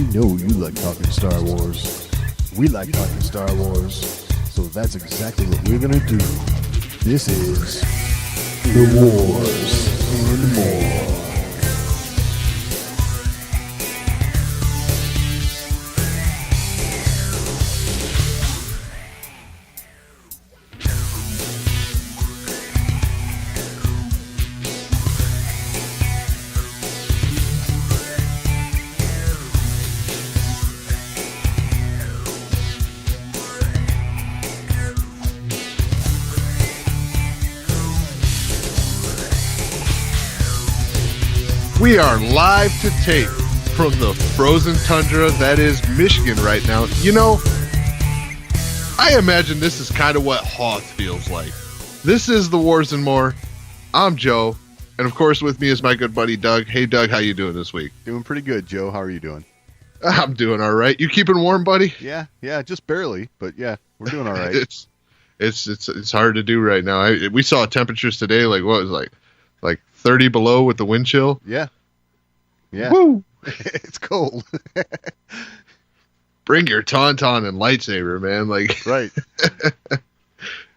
We know you like talking Star Wars. We like talking Star Wars. So that's exactly what we're going to do. This is The Wars and More. We are live to tape from the frozen tundra that is Michigan right now. You know, I imagine this is kind of what Hoth feels like. This is The Wars and More. I'm Joe, and of course with me is my good buddy Doug. Hey Doug, how you doing this week? Doing pretty good, Joe. How are you doing? I'm doing all right. You keeping warm, buddy? Yeah, just barely, but yeah, we're doing all right. It's hard to do right now. We saw temperatures today, like what was like 30 below with the wind chill. Yeah. Woo! It's cold. Bring your tauntaun and lightsaber, man. Like, right.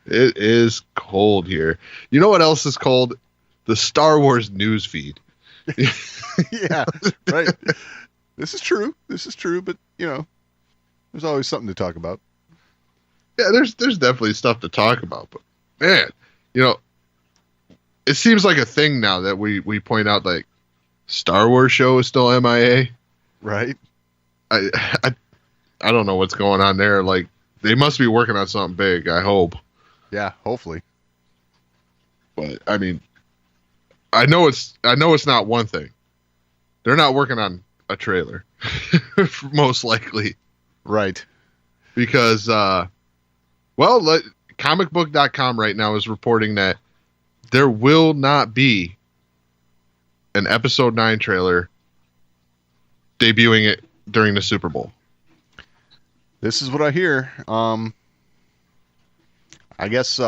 It is cold here. You know what else is cold? The Star Wars news feed. Yeah, right. This is true, but, you know, there's always something to talk about. Yeah, there's definitely stuff to talk about, but, man, you know, it seems like a thing now that we point out, like, Star Wars show is still MIA. Right. I don't know what's going on there. Like, they must be working on something big, I hope. Yeah, hopefully. But I mean, I know it's not one thing. They're not working on a trailer. Most likely. Right. Because comicbook.com right now is reporting that there will not be an episode 9 trailer debuting it during the Super Bowl. This is what I hear. I guess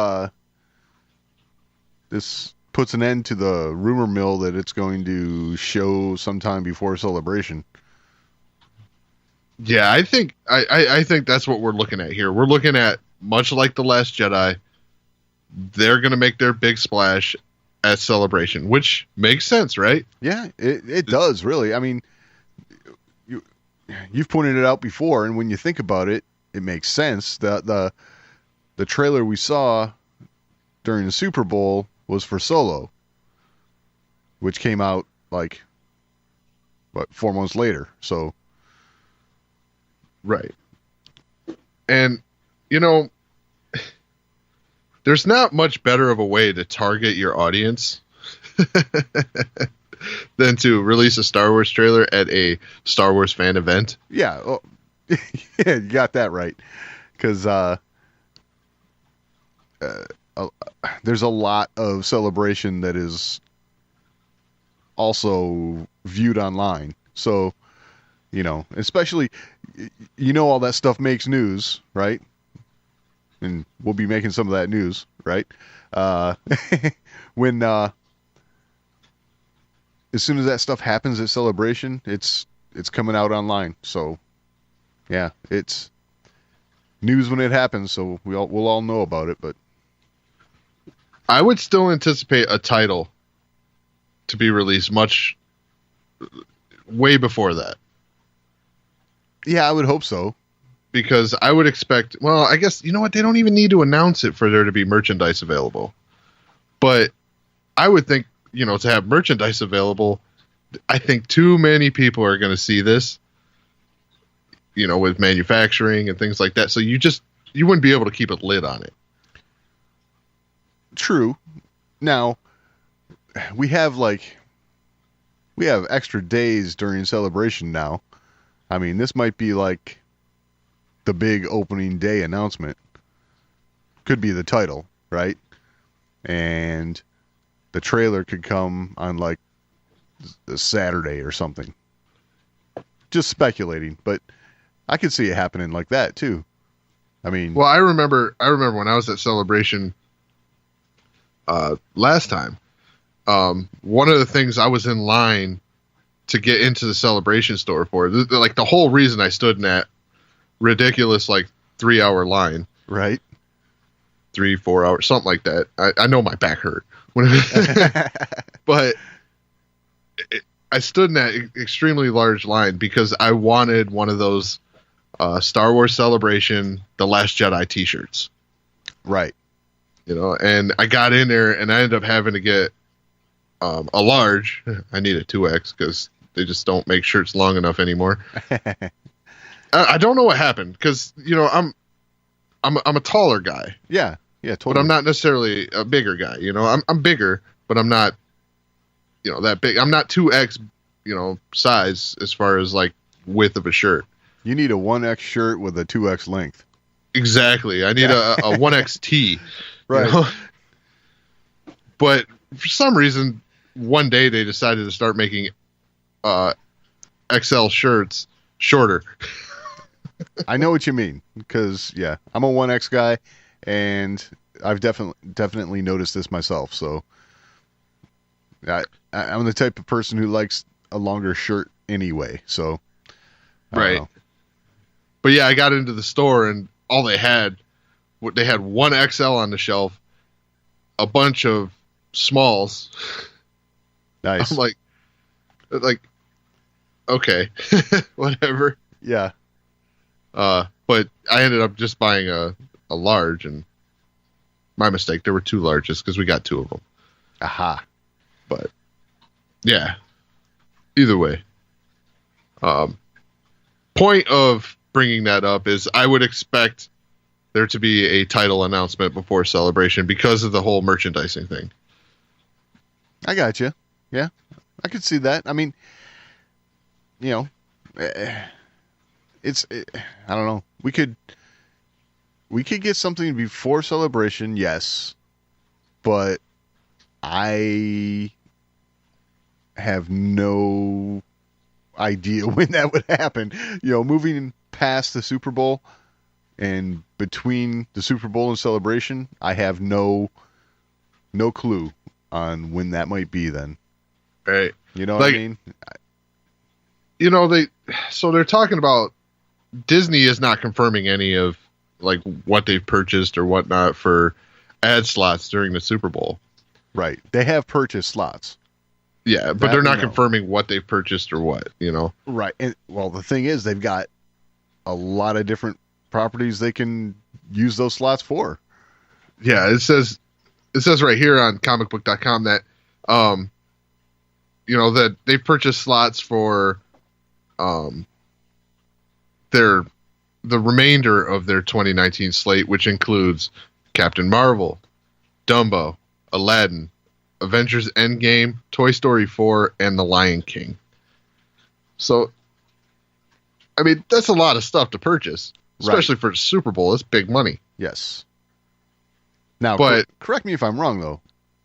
this puts an end to the rumor mill that it's going to show sometime before Celebration. Yeah, I think that's what we're looking at here. We're looking at, much like The Last Jedi, they're going to make their big splash at Celebration, which makes sense, right? Yeah, it does, really. I mean, you've pointed it out before, and when you think about it, it makes sense. The trailer we saw during the Super Bowl was for Solo, which came out, 4 months later, so... Right. And, you know, there's not much better of a way to target your audience than to release a Star Wars trailer at a Star Wars fan event. Yeah. Well, yeah, you got that right. Because there's a lot of Celebration that is also viewed online. So, you know, especially, you know, all that stuff makes news, right? And we'll be making some of that news, right? When as soon as that stuff happens at Celebration, it's coming out online. So, yeah, it's news when it happens. So we'll all know about it. But I would still anticipate a title to be released way before that. Yeah, I would hope so. Because I would expect, well, I guess, you know what? They don't even need to announce it for there to be merchandise available. But I would think, you know, to have merchandise available, I think too many people are going to see this, you know, with manufacturing and things like that. So you wouldn't be able to keep a lid on it. True. Now, we have extra days during Celebration now. I mean, this might be like the big opening day announcement. Could be the title, right? And the trailer could come on like a Saturday or something. Just speculating, but I could see it happening like that too. I mean, well, I remember when I was at Celebration last time. One of the things, I was in line to get into the Celebration store for. Like the whole reason I stood in that ridiculous like 3-hour line, Right. 3-4 hours, something like that. I know my back hurt, but I stood in that extremely large line because I wanted one of those Star Wars Celebration The Last Jedi T-shirts. Right. You know, and I got in there and I ended up having to get a large. I need a 2X because they just don't make shirts long enough anymore. I don't know what happened because, you know, I'm a taller guy. Yeah. Yeah. Totally. But I'm not necessarily a bigger guy. You know, I'm bigger, but I'm not, you know, that big. I'm not 2X, you know, size as far as like width of a shirt. You need a 1X shirt with a 2X length. Exactly. I need a 1XT. Right. You know? But for some reason, one day they decided to start making XL shirts shorter. I know what you mean because, yeah, I'm a 1X guy, and I've definitely noticed this myself. So I'm the type of person who likes a longer shirt anyway. So right. But yeah, I got into the store and all they had 1XL on the shelf, a bunch of smalls. Nice. I'm like, okay, whatever. Yeah. But I ended up just buying a large, and my mistake. There were 2 larges because we got 2 of them. Aha. But yeah, either way. Point of bringing that up is I would expect there to be a title announcement before Celebration because of the whole merchandising thing. I got you. Yeah, I could see that. I mean, you know, I don't know. We could get something before Celebration, yes, but I have no idea when that would happen. You know, moving past the Super Bowl and between the Super Bowl and Celebration, I have no clue on when that might be then. Right. You know what I mean? You know, they're talking about Disney is not confirming any of like what they've purchased or whatnot for ad slots during the Super Bowl. Right. They have purchased slots. Yeah, but they're not confirming what they've purchased or what, you know. Right. And well, the thing is they've got a lot of different properties they can use those slots for. Yeah, it says right here on comicbook.com that you know, that they've purchased slots for the remainder of their 2019 slate, which includes Captain Marvel, Dumbo, Aladdin, Avengers Endgame, Toy Story 4, and The Lion King. So, I mean, that's a lot of stuff to purchase, especially for the Super Bowl. It's big money. Yes. Now, but correct me if I'm wrong, though.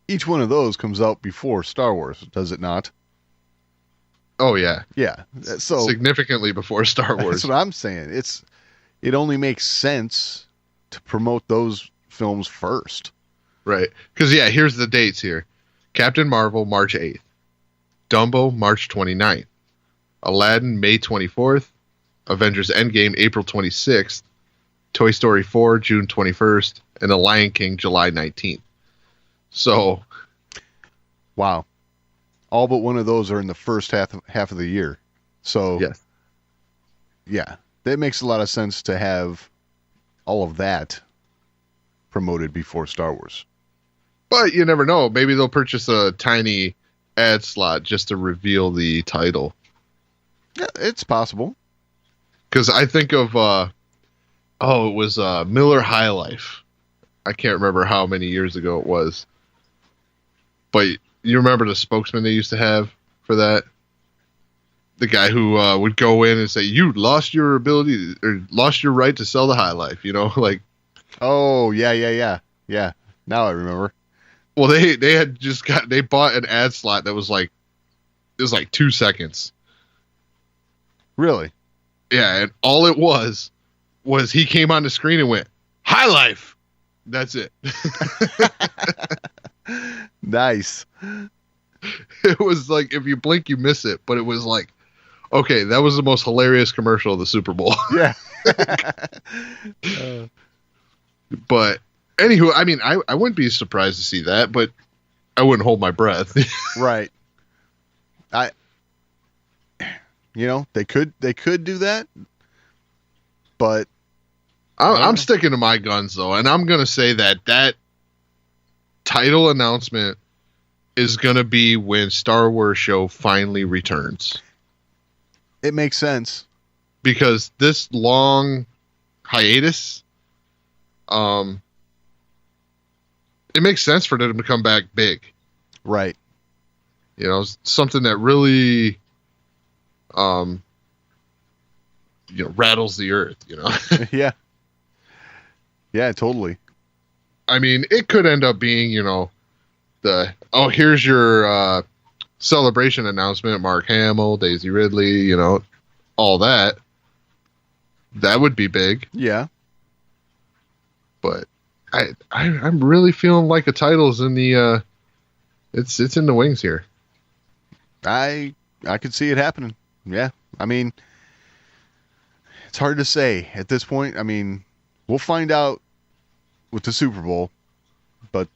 Each one of those comes out before Star Wars, does it not? Oh, yeah. Yeah. So significantly before Star Wars. That's what I'm saying. It only makes sense to promote those films first. Right. Because, yeah, here's the dates here. Captain Marvel, March 8th. Dumbo, March 29th. Aladdin, May 24th. Avengers Endgame, April 26th. Toy Story 4, June 21st. And The Lion King, July 19th. So. Wow. All but one of those are in the first half of the year. So. Yes. Yeah. That makes a lot of sense to have all of that promoted before Star Wars. But you never know. Maybe they'll purchase a tiny ad slot just to reveal the title. Yeah, it's possible. Because I think of, it was Miller High Life. I can't remember how many years ago it was. But you remember the spokesman they used to have for that? The guy who would go in and say, "You lost your ability or lost your right to sell the High Life," you know, like. Oh, yeah. Now I remember. Well, they had just they bought an ad slot that was like, it was like 2 seconds. Really? Yeah, and all it was he came on the screen and went, "High Life." That's it. Nice. It was like if you blink, you miss it. But it was like, okay, that was the most hilarious commercial of the Super Bowl. Yeah. But anywho, I mean, I wouldn't be surprised to see that, but I wouldn't hold my breath. Right. They could do that, but I'm sticking to my guns though, and I'm gonna say that title announcement is gonna be when Star Wars show finally returns. It makes sense because this long hiatus, it makes sense for them to come back big. Right. Something that really, rattles the earth, Yeah. Yeah, totally. I mean, it could end up being, here's your celebration announcement, Mark Hamill, Daisy Ridley, all that. That would be big. Yeah. But I'm really feeling like a title's in the it's in the wings here. I could see it happening. Yeah. I mean, it's hard to say at this point. I mean, we'll find out with the Super Bowl, but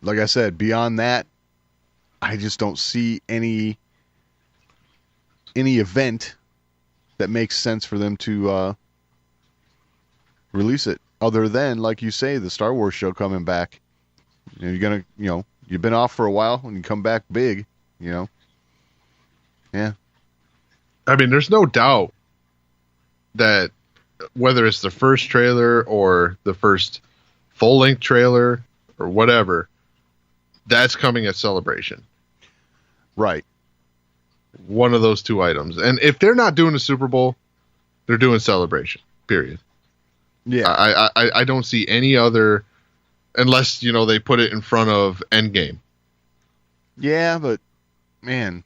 like I said, beyond that, I just don't see any event that makes sense for them to release it, other than, like you say, the Star Wars show coming back. You're gonna, you've been off for a while and you come back big, Yeah. I mean, there's no doubt that whether it's the first trailer or the first full-length trailer or whatever, that's coming at Celebration. Right. One of those two items. And if they're not doing a Super Bowl, they're doing Celebration, period. Yeah. I don't see any other, unless, they put it in front of Endgame. Yeah, but, man,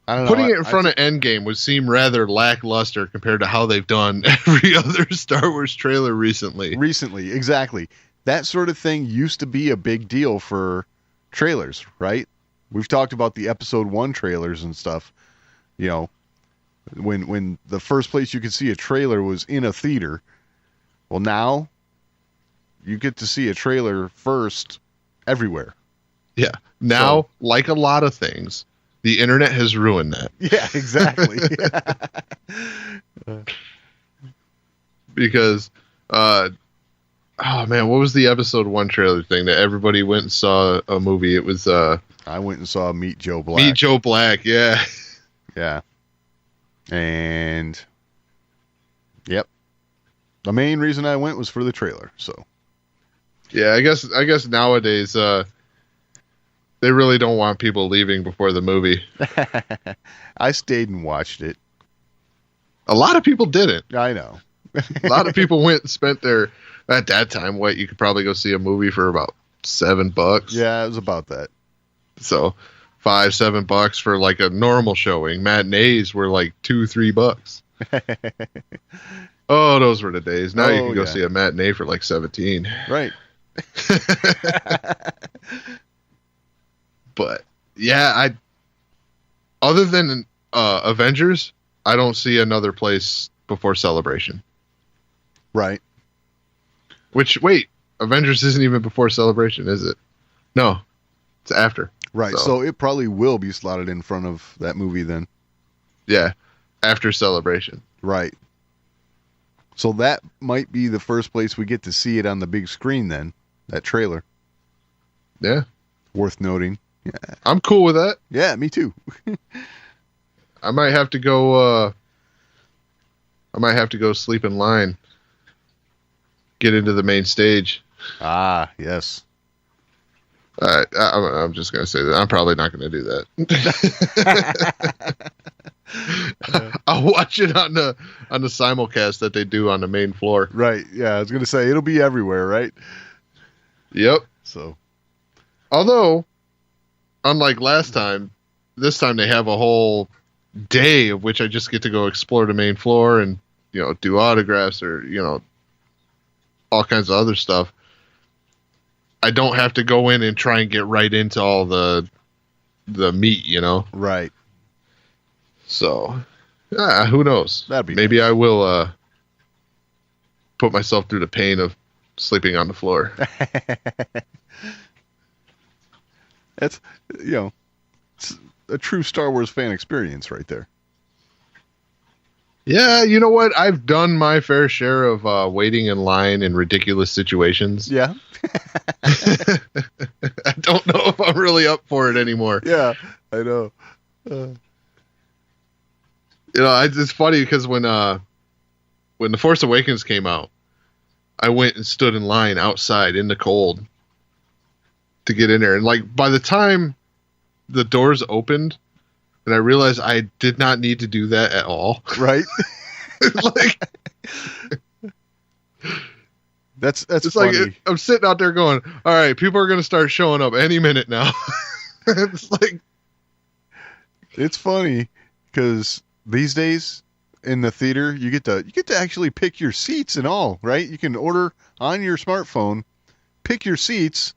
I don't know. Putting it in front of Endgame would seem rather lackluster compared to how they've done every other Star Wars trailer recently. Recently, exactly. That sort of thing used to be a big deal for trailers, right? We've talked about the episode 1 trailers and stuff. When the first place you could see a trailer was in a theater. Well, now you get to see a trailer first everywhere. Yeah. Now, like a lot of things, the internet has ruined that. Yeah, exactly. Because, oh man, what was the episode 1 trailer thing that everybody went and saw a movie? It was, I went and saw Meet Joe Black. Meet Joe Black, yeah. Yeah. And, yep. The main reason I went was for the trailer, so. Yeah, I guess nowadays, they really don't want people leaving before the movie. I stayed and watched it. A lot of people didn't. I know. A lot of people went and spent at that time, you could probably go see a movie for about $7. Yeah, it was about that. So $5-7 for like a normal showing. Matinees were like $2-3. Oh, those were the days. Now you can go see a matinee for like 17. Right. But yeah, other than Avengers, I don't see another place before Celebration. Right. Which, wait, Avengers isn't even before Celebration, is it? No, it's after. Right. So it probably will be slotted in front of that movie then. Yeah, after Celebration. Right. So that might be the first place we get to see it on the big screen then, that trailer. Yeah. Worth noting. Yeah. I'm cool with that. Yeah, me too. I might have to go sleep in line. Get into the main stage. Ah, yes. I'm just going to say that. I'm probably not going to do that. I'll watch it on the simulcast that they do on the main floor. Right. Yeah, I was going to say, it'll be everywhere, right? Yep. So, although, unlike last time, this time they have a whole day of which I just get to go explore the main floor and, do autographs or, all kinds of other stuff. I don't have to go in and try and get right into all the meat, you know. Right. So, who knows? That'd be maybe nice. I will put myself through the pain of sleeping on the floor. That's, it's a true Star Wars fan experience right there. Yeah, you know what? I've done my fair share of waiting in line in ridiculous situations. Yeah. I don't know if I'm really up for it anymore. Yeah, I know. It's funny because when The Force Awakens came out, I went and stood in line outside in the cold to get in there. And like by the time the doors opened and I realized I did not need to do that at all. Right. Like that's it's funny. like I'm sitting out there going, all right, people are going to start showing up any minute now. It's like, it's funny because these days in the theater you get to actually pick your seats and all, right? You can order on your smartphone, pick your seats,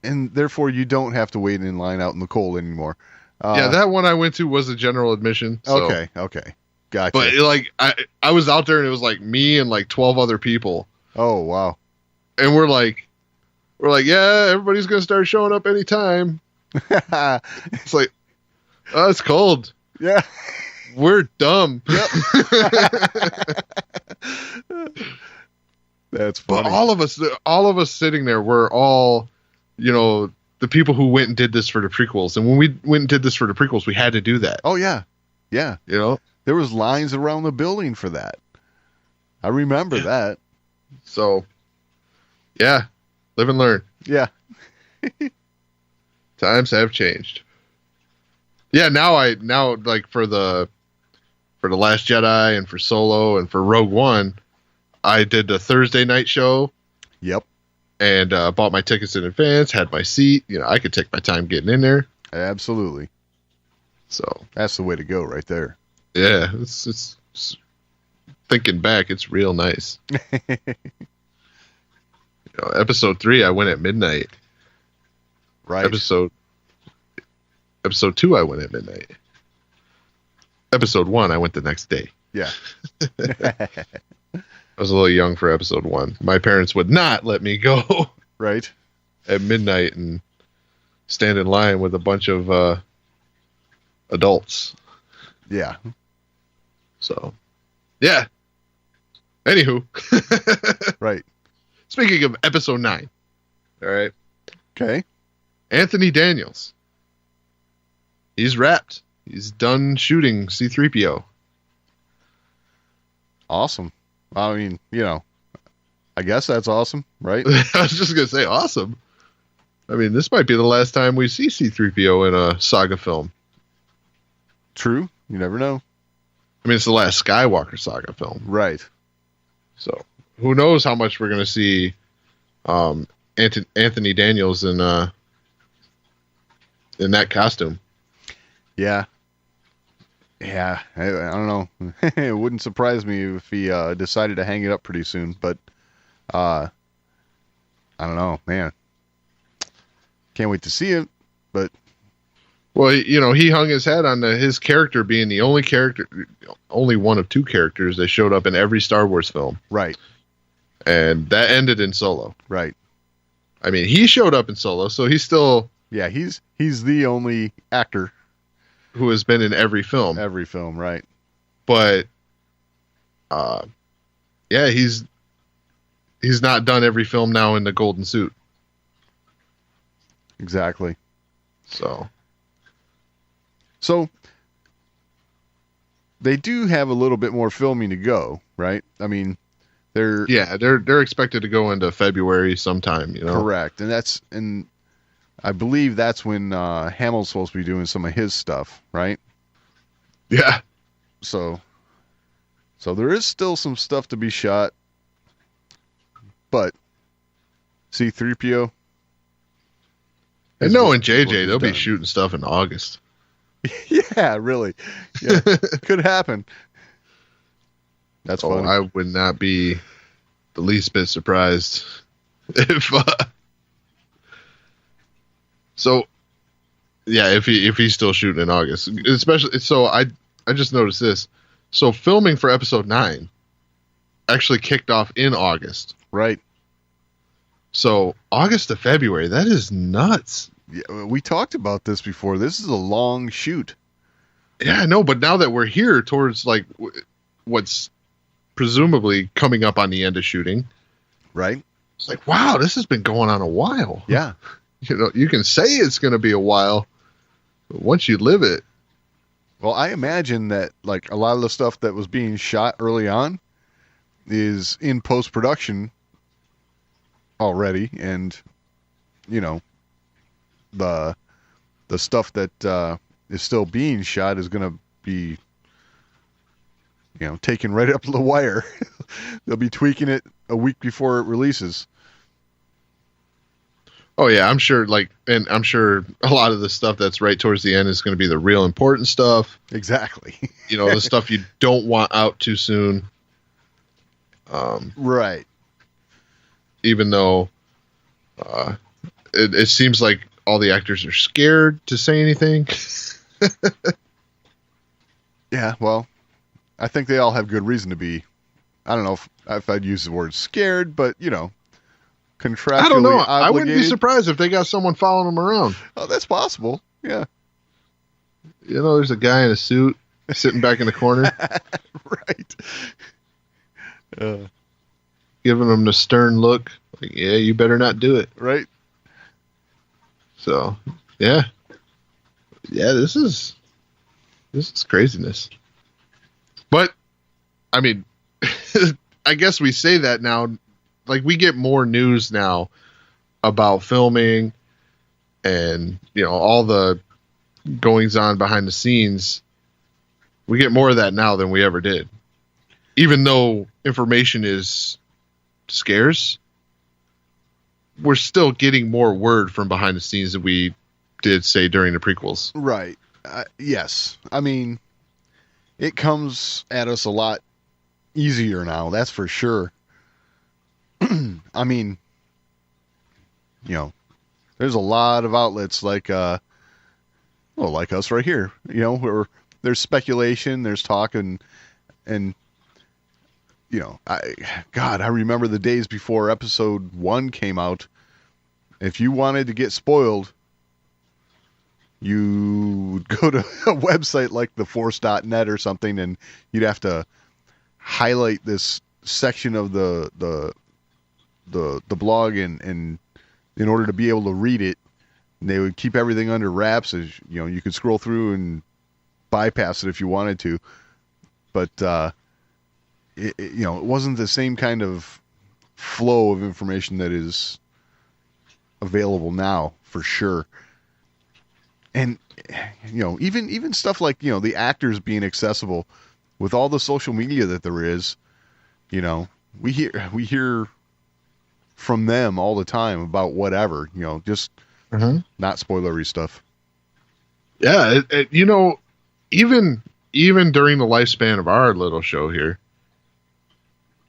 and therefore you don't have to wait in line out in the cold anymore. yeah, that one I went to was a general admission. So. Okay. Gotcha. But like I was out there and it was like me and like 12 other people. Oh, wow. And we're like, yeah, everybody's going to start showing up anytime. It's like, oh, it's cold. Yeah. We're dumb. Yep. That's funny. But all of us sitting there, we're all, the people who went and did this for the prequels. And when we went and did this for the prequels, we had to do that. Oh, yeah. Yeah. There was lines around the building for that. I remember that. So, yeah, live and learn. Yeah. Times have changed. Yeah, now like for the Last Jedi and for Solo and for Rogue One, I did the Thursday night show. Yep. And bought my tickets in advance, had my seat. I could take my time getting in there. Absolutely. So that's the way to go right there. Yeah, it's thinking back, it's real nice. Episode 3, I went at midnight. Right. Episode 2, I went at midnight. Episode 1, I went the next day. Yeah. I was a little young for episode 1. My parents would not let me go. Right. At midnight and stand in line with a bunch of adults. Yeah. So, yeah. Anywho. Right. Speaking of episode 9. All right. Okay. Anthony Daniels. He's wrapped. He's done shooting C-3PO. Awesome. I mean, I guess that's awesome, right? I was just going to say awesome. I mean, this might be the last time we see C-3PO in a saga film. True. You never know. I mean, it's the last Skywalker saga film. Right. So, who knows how much we're going to see Anthony Daniels in that costume. Yeah. Yeah. I don't know. It wouldn't surprise me if he decided to hang it up pretty soon, but I don't know, man. Can't wait to see it, but well, he hung his hat on his character being the only one of 2 characters that showed up in every Star Wars film. Right. And that ended in Solo. Right. I mean, he showed up in Solo, so he's still... Yeah, he's the only actor who has been in every film. Every film, right. But, yeah, he's not done every film now in the golden suit. Exactly. So they do have a little bit more filming to go, right? I mean, they're expected to go into February sometime, Correct. And I believe that's when Hamill's supposed to be doing some of his stuff, right? Yeah. So there is still some stuff to be shot, but C-3PO. And knowing JJ, they'll be shooting stuff in August. Yeah, really. Yeah, could happen. That's funny. I would not be the least bit surprised If so, yeah, if he's still shooting in August, especially so, I just noticed this. So filming for episode 9 actually kicked off in August. Right. So August to February, that is nuts. Yeah, we talked about this before. This is a long shoot. Yeah, I know, but now that we're here towards like what's presumably coming up on the end of shooting, right? It's like, wow, this has been going on a while. Yeah. You know, you can say it's going to be a while, but once you live it. Well, I imagine that like a lot of the stuff that was being shot early on is in post-production already, and you know, the stuff that is still being shot is going to be, you know, taken right up to the wire. They'll be tweaking it a week before it releases. Oh yeah, I'm sure. And I'm sure a lot of the stuff that's right towards the end is going to be the real important stuff. Exactly. You know, the stuff you don't want out too soon. Right. Even though it seems like all the actors are scared to say anything. Yeah, well, I think they all have good reason to be. I don't know if I'd use the word scared, but you know, contractually I don't know. obligated. I wouldn't be surprised if they got someone following them around. Oh, that's possible. Yeah. You know, there's a guy in a suit sitting back in the corner. Right. Giving them the stern look. Like, yeah, you better not do it. Right. So, yeah. Yeah, this is craziness. But, I mean, I guess we say that now. Like, we get more news now about filming and, you know, all the goings on behind the scenes. We get more of that now than we ever did. Even though information is scarce, we're still getting more word from behind the scenes than we did, say, during the prequels. Right. Yes. I mean, it comes at us a lot easier now, that's for sure. I mean, you know, there's a lot of outlets like like us right here, you know, where there's speculation, there's talk, and you know, I remember the days before episode 1 came out. If you wanted to get spoiled, you would go to a website like theforce.net or something, and you'd have to highlight this section of the blog and in order to be able to read it. And they would keep everything under wraps, as you know, you could scroll through and bypass it if you wanted to, but you know, it wasn't the same kind of flow of information that is available now, for sure. And you know, even stuff like, you know, the actors being accessible with all the social media that there is, you know, we hear from them all the time about whatever, you know, just not spoilery stuff. Yeah, you know, even during the lifespan of our little show here,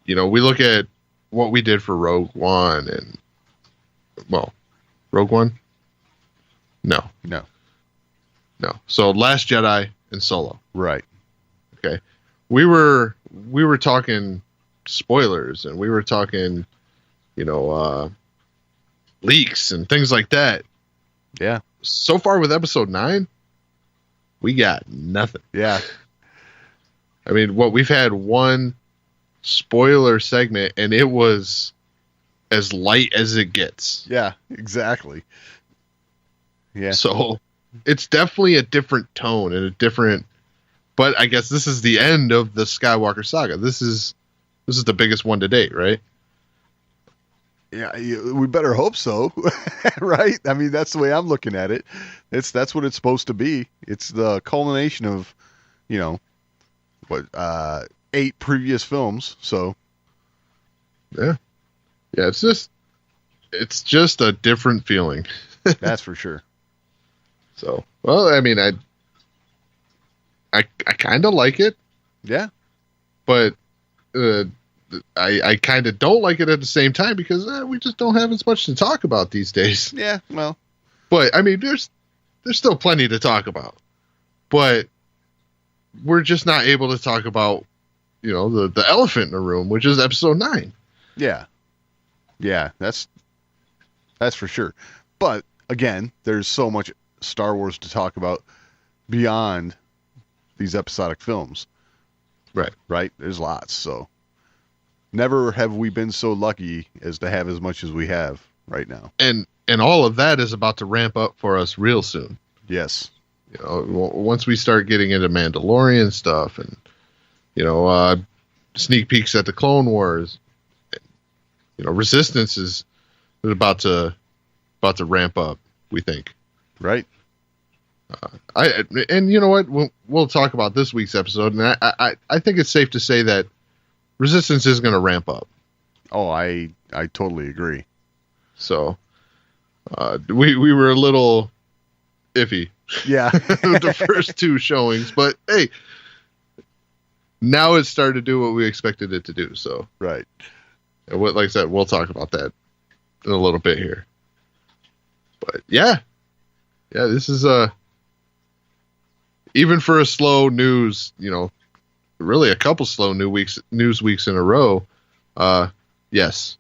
you know, we look at what we did for Rogue One and, well, Rogue One? No. So Last Jedi and Solo. Right. Okay. We were talking spoilers, and we were talking, you know, leaks and things like that. Yeah. So far with episode 9, we got nothing. Yeah. I mean, we've had one spoiler segment, and it was as light as it gets. Yeah, exactly. Yeah. So it's definitely a different tone and a different, but I guess this is the end of the Skywalker saga. This is the biggest one to date, right? Yeah, we better hope so, right? I mean, that's the way I'm looking at it. That's what it's supposed to be. It's the culmination of, you know, what 8 previous films. So, yeah, it's just a different feeling. That's for sure. So, well, I mean, I kind of like it. Yeah, but I kind of don't like it at the same time because we just don't have as much to talk about these days. Yeah, well, But I mean, there's still plenty to talk about, but we're just not able to talk about, the elephant in the room, which is episode 9. yeah, that's for sure. But again, there's so much Star Wars to talk about beyond these episodic films. Right. There's lots. So never have we been so lucky as to have as much as we have right now. And all of that is about to ramp up for us real soon. Yes. Once we start getting into Mandalorian stuff and, sneak peeks at the Clone Wars, Resistance is about to ramp up, we think. Right. And you know what? We'll talk about this week's episode, and I think it's safe to say that Resistance is going to ramp up. Oh, I totally agree. So, we were a little iffy. Yeah. With the first 2 showings, but hey, now it's started to do what we expected it to do. So, right. And like I said, we'll talk about that in a little bit here. But yeah, this is even for a slow news, really a couple slow news weeks in a row. Yes,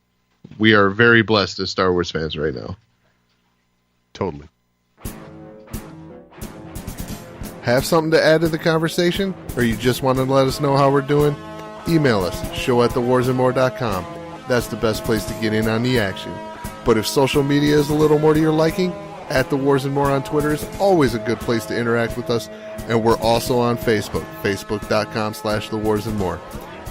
we are very blessed as Star Wars fans right now. Totally. Have something to add to the conversation? Or you just want to let us know how we're doing? Email us, show@thewarsandmore.com. That's the best place to get in on the action. But if social media is a little more to your liking, @TheWarsandMore on Twitter is always a good place to interact with us. And we're also on Facebook, facebook.com/TheWarsandMore.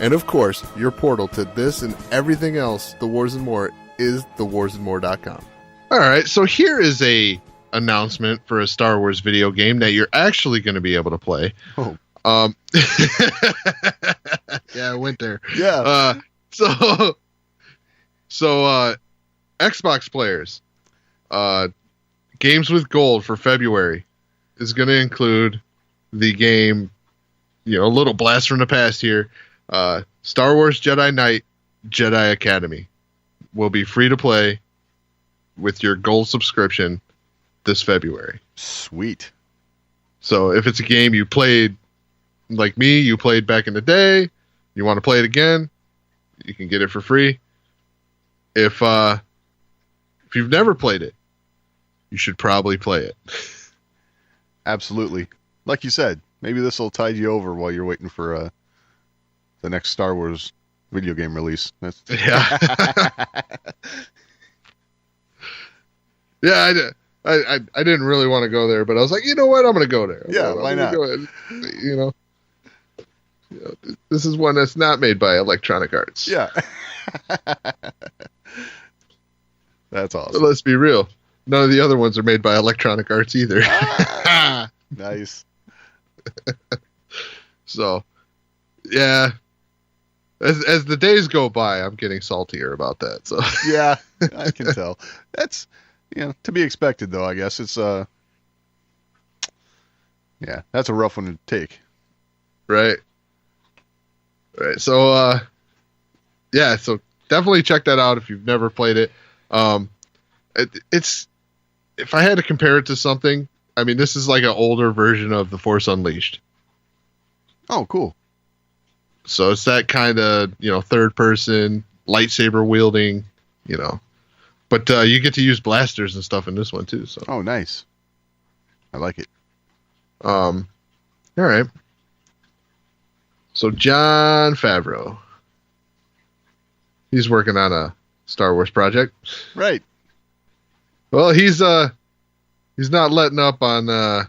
And of course, your portal to this and everything else, The Wars and More, is thewarsandmore.com. All right, so here is a announcement for a Star Wars video game that you're actually going to be able to play. Oh. Yeah, I went there. Yeah. So Xbox players, Games with Gold for February is going to include the game, a little blast from the past here. Star Wars Jedi Knight Jedi Academy will be free to play with your gold subscription this February. Sweet. So if it's a game you played, like me, you played back in the day, you want to play it again, you can get it for free. If you've never played it, you should probably play it. Absolutely. Like you said, maybe this will tide you over while you're waiting for the next Star Wars video game release. Yeah. Yeah, I didn't really want to go there, but I was like, you know what? I'm going to go there. Why not? This is one that's not made by Electronic Arts. Yeah. That's awesome. But let's be real. None of the other ones are made by Electronic Arts either. Nice. So, yeah. As the days go by, I'm getting saltier about that. So yeah, I can tell. That's to be expected, though. I guess it's yeah, that's a rough one to take. Right. So yeah, so definitely check that out if you've never played it. It's if I had to compare it to something, I mean, this is like an older version of The Force Unleashed. Oh, cool. So it's that kind of, third person lightsaber wielding, but you get to use blasters and stuff in this one too. So. Oh, nice. I like it. All right. So Jon Favreau, he's working on a Star Wars project. Right. Well, he's not letting up on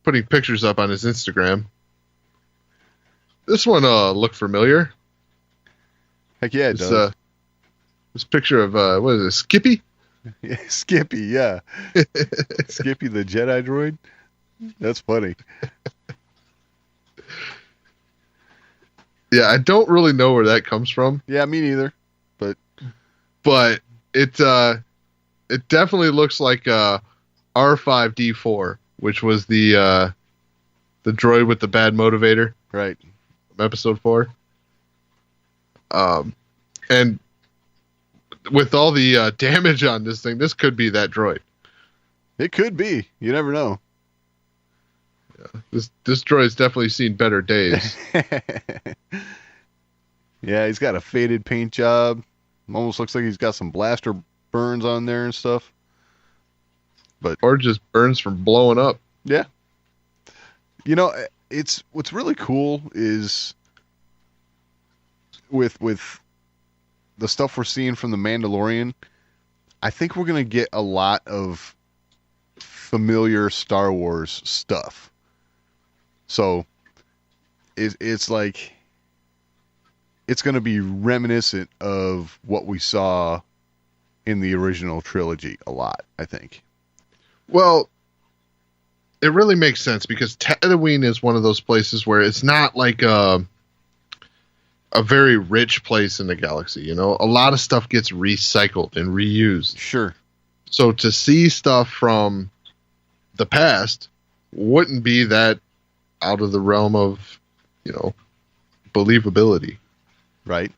putting pictures up on his Instagram. This one looked familiar. Heck yeah, it does. This picture of what is it, Skippy? Yeah, Skippy, yeah. Skippy the Jedi droid. That's funny. Yeah, I don't really know where that comes from. Yeah, me neither. But it definitely looks like R5D4, which was the droid with the bad motivator. Right. Episode 4. And with all the damage on this thing, this could be that droid. It could be. You never know. This droid's definitely seen better days. Yeah, he's got a faded paint job. Almost looks like he's got some blaster burns on there and stuff. Or just burns from blowing up. Yeah. You know, it's what's really cool is with the stuff we're seeing from the Mandalorian, I think we're going to get a lot of familiar Star Wars stuff. So it's like it's going to be reminiscent of what we saw in the original trilogy a lot, I think. Well, it really makes sense because Tatooine is one of those places where it's not like a very rich place in the galaxy. You know, a lot of stuff gets recycled and reused. Sure. So to see stuff from the past wouldn't be that out of the realm of, you know, believability. Right.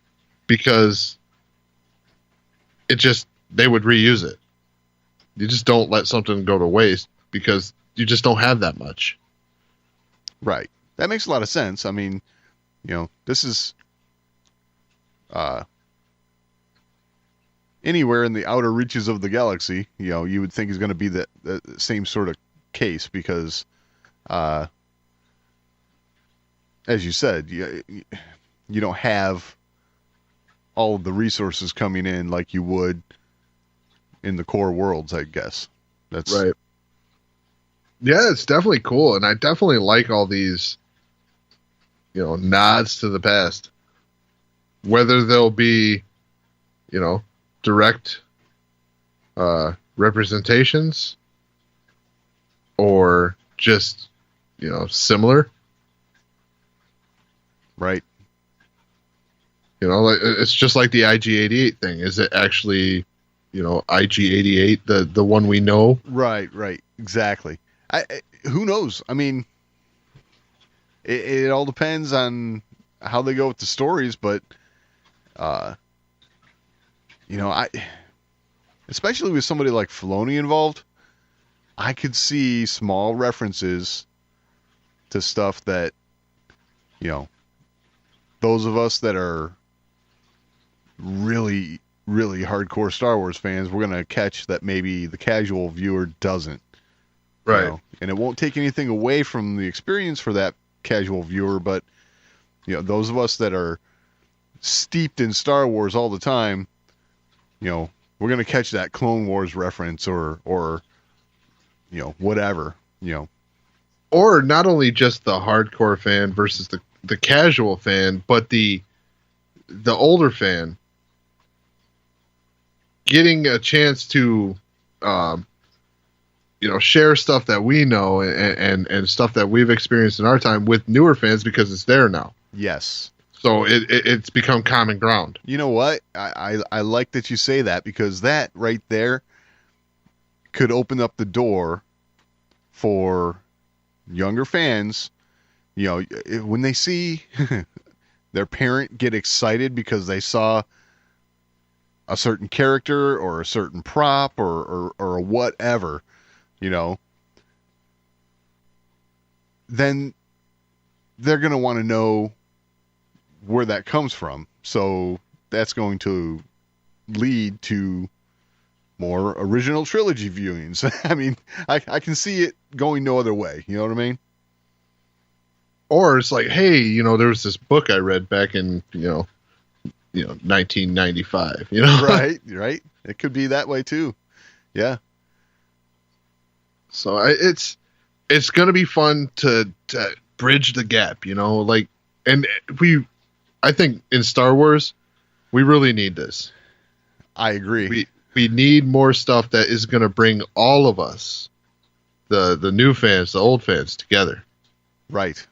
Because they would reuse it. You just don't let something go to waste because you just don't have that much. Right. That makes a lot of sense. I mean, you know, this is anywhere in the outer reaches of the galaxy, you know, you would think is going to be the same sort of case because, as you said, you don't have all of the resources coming in like you would in the core worlds, I guess. That's right. Yeah, it's definitely cool, and I definitely like all these, you know, nods to the past. Whether they'll be, you know, direct representations or just, you know, similar. Right. You know, like it's just like the IG-88 thing. Is it actually, you know, IG-88, the one we know? Right, exactly. Who knows? I mean, it all depends on how they go with the stories, but, you know, especially with somebody like Filoni involved, I could see small references to stuff that, you know, those of us that are really, really hardcore Star Wars fans, we're going to catch that maybe the casual viewer doesn't. Right. You know? And it won't take anything away from the experience for that casual viewer, but, you know, those of us that are steeped in Star Wars all the time, you know, we're going to catch that Clone Wars reference or, you know, whatever, you know. Or not only just the hardcore fan versus the casual fan, but the older fan getting a chance to, you know, share stuff that we know and stuff that we've experienced in our time with newer fans because it's there now. Yes. So it's become common ground. You know what? I like that you say that because that right there could open up the door for younger fans. You know, when they see their parent get excited because they saw a certain character or a certain prop or whatever, you know, then they're going to want to know where that comes from. So that's going to lead to more original trilogy viewings. I mean, I can see it going no other way. You know what I mean? Or it's like, hey, you know, there was this book I read back in, you know, 1995, you know? Right. It could be that way too. Yeah. So it's going to be fun to bridge the gap, you know, like, and I think in Star Wars, we really need this. I agree. We need more stuff that is going to bring all of us, the new fans, the old fans together. Right.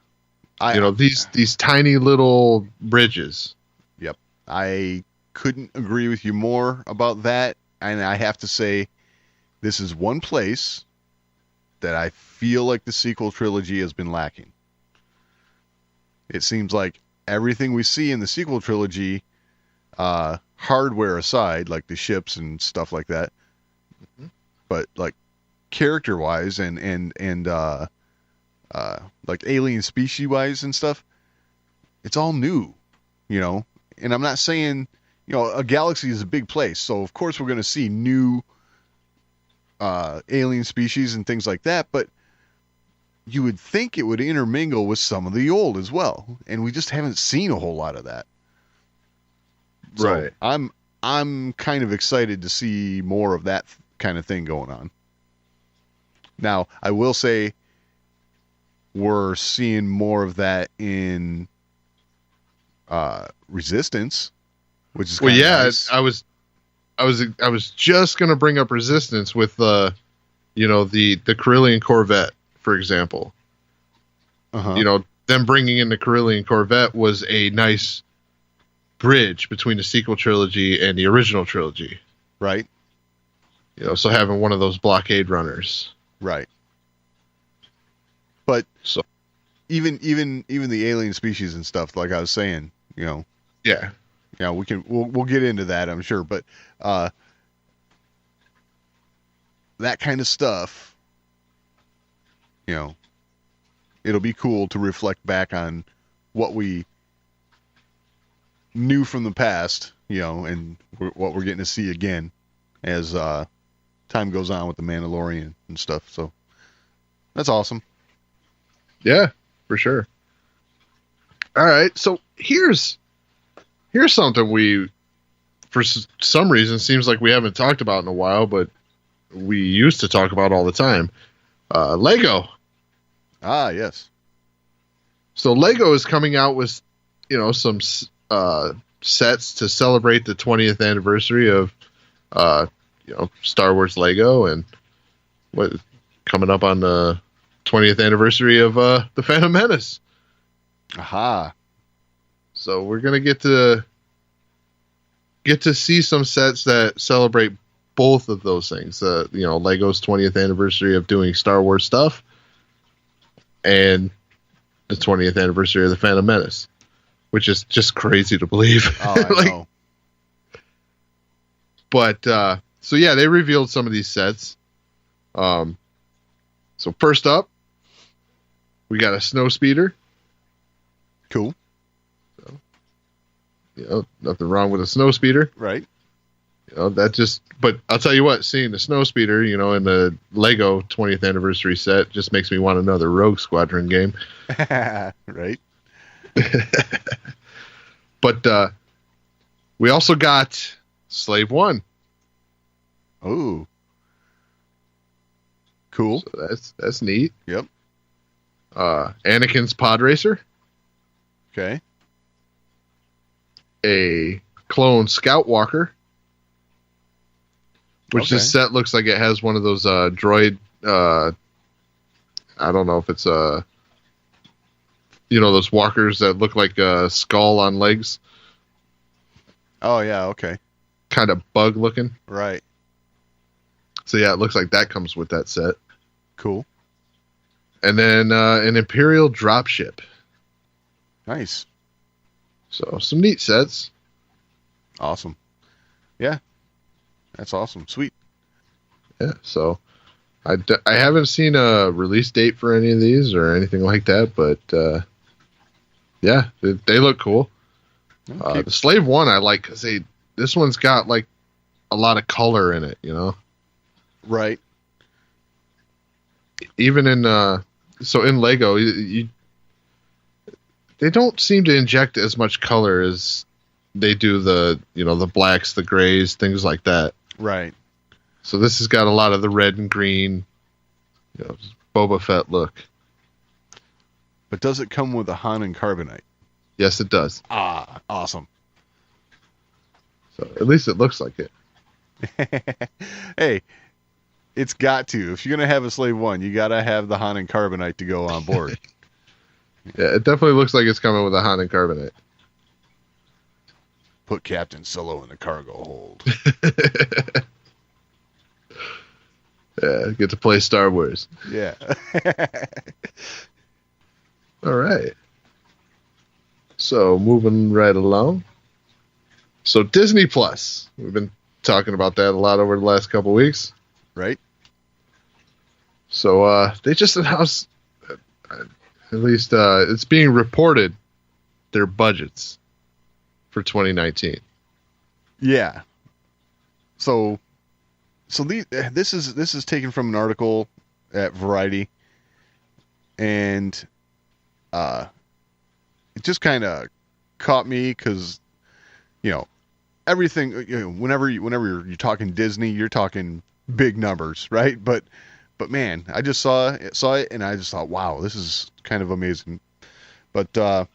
You know, these tiny little bridges. Yep. I couldn't agree with you more about that. And I have to say, this is one place that I feel like the sequel trilogy has been lacking. It seems like everything we see in the sequel trilogy hardware aside, like the ships and stuff like that, Mhm. but like character wise and like alien species wise and stuff, it's all new, you know. And I'm not saying, you know, a galaxy is a big place, so of course we're going to see new alien species and things like that, but you would think it would intermingle with some of the old as well, and we just haven't seen a whole lot of that. So Right. I'm kind of excited to see more of that kind of thing going on. Now, I will say we're seeing more of that in Resistance, which is Well, kind of yeah, nice. I was just gonna bring up Resistance with the Carillion Corvette, for example. Uh-huh. You know, them bringing in the Carillion Corvette was a nice bridge between the sequel trilogy and the original trilogy. Right, You know, so having one of those blockade runners. right. But So even the alien species and stuff, like I was saying, you know, yeah, we'll get into that, I'm sure, but that kind of stuff, you know, it'll be cool to reflect back on what we knew from the past, you know, and what we're getting to see again as time goes on with the Mandalorian and stuff. So that's awesome. yeah, for sure. All right, so here's something we, for some reason, seems like we haven't talked about in a while, but we used to talk about all the time. Lego. Ah, yes. So Lego is coming out with, you know, some sets to celebrate the 20th anniversary of, Star Wars Lego, and what coming up on the 20th anniversary of the Phantom Menace. Aha. So we're gonna get to see some sets that celebrate both of those things. Lego's 20th anniversary of doing Star Wars stuff, and the 20th anniversary of the Phantom Menace, which is just crazy to believe. Oh, I know. But so yeah, they revealed some of these sets. So first up, we got a snow speeder. Cool. You know, nothing wrong with a snow speeder. Right. You know, but I'll tell you what, seeing the snow speeder, you know, in the Lego 20th anniversary set just makes me want another Rogue Squadron game. Right. But we also got Slave One. Oh. Cool. So that's neat. Yep. Anakin's pod racer, Okay. a clone scout walker, which Okay. this set looks like it has one of those droid. I don't know if it's those walkers that look like a skull on legs, Oh, yeah. Okay. kind of bug looking. Right. So yeah, it looks like that comes with that set. Cool. And then an Imperial dropship. Nice. So some neat sets. Awesome. Yeah. That's awesome. Sweet. Yeah. So I haven't seen a release date for any of these or anything like that, but yeah, they look cool. Okay. The Slave One I like because this one's got like a lot of color in it, you know. Right. Even in Lego, they don't seem to inject as much color as they do the blacks, the grays, things like that. Right. So this has got a lot of the red and green, Boba Fett look. But does it come with a Han and carbonite? Yes, it does. Ah, awesome. So at least it looks like it. Hey, it's got to. If you're going to have a Slave One, you got to have the Han and carbonite to go on board. Yeah, it definitely looks like it's coming with a Han and carbonite. Put Captain Solo in the cargo hold. Yeah, get to play Star Wars. Yeah. All right. So moving right along, So Disney Plus, we've been talking about that a lot over the last couple weeks. Right? So they just announced, at least it's being reported, their budgets for 2019. Yeah. So this is taken from an article at Variety, and it just kind of caught me because, everything, whenever you're talking Disney, you're talking big numbers, right? But man, I just saw it and I just thought, wow, this is kind of amazing. But it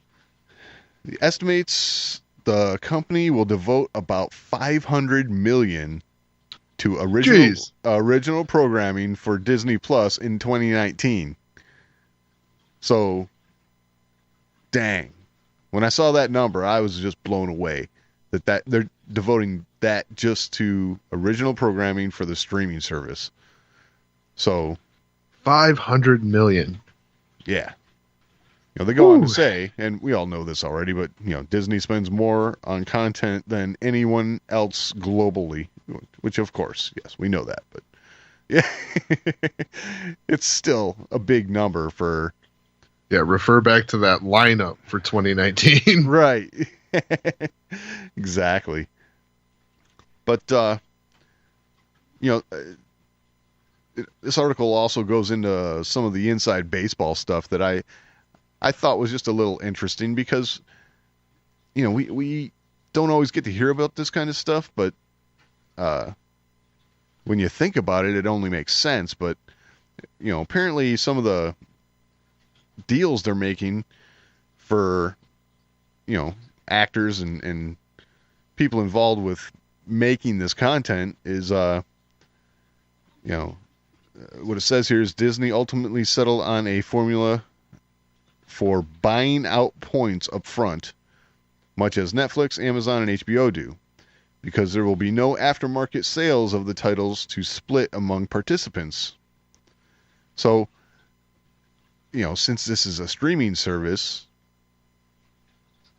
estimates the company will devote about $500 million to original programming for Disney Plus in 2019. So, dang. When I saw that number, I was just blown away that they're devoting that just to original programming for the streaming service. So, $500 million. Yeah. They go on to say, and we all know this already, but Disney spends more on content than anyone else globally, which of course, yes, we know that, but yeah, it's still a big number for. Yeah, refer back to that lineup for 2019. Right. Exactly. But this article also goes into some of the inside baseball stuff that I thought was just a little interesting because, we don't always get to hear about this kind of stuff, but when you think about it, it only makes sense. But, apparently some of the deals they're making for, actors and people involved with making this content is, what it says here is Disney ultimately settled on a formula for buying out points up front, much as Netflix, Amazon, and HBO do, because there will be no aftermarket sales of the titles to split among participants. So, since this is a streaming service,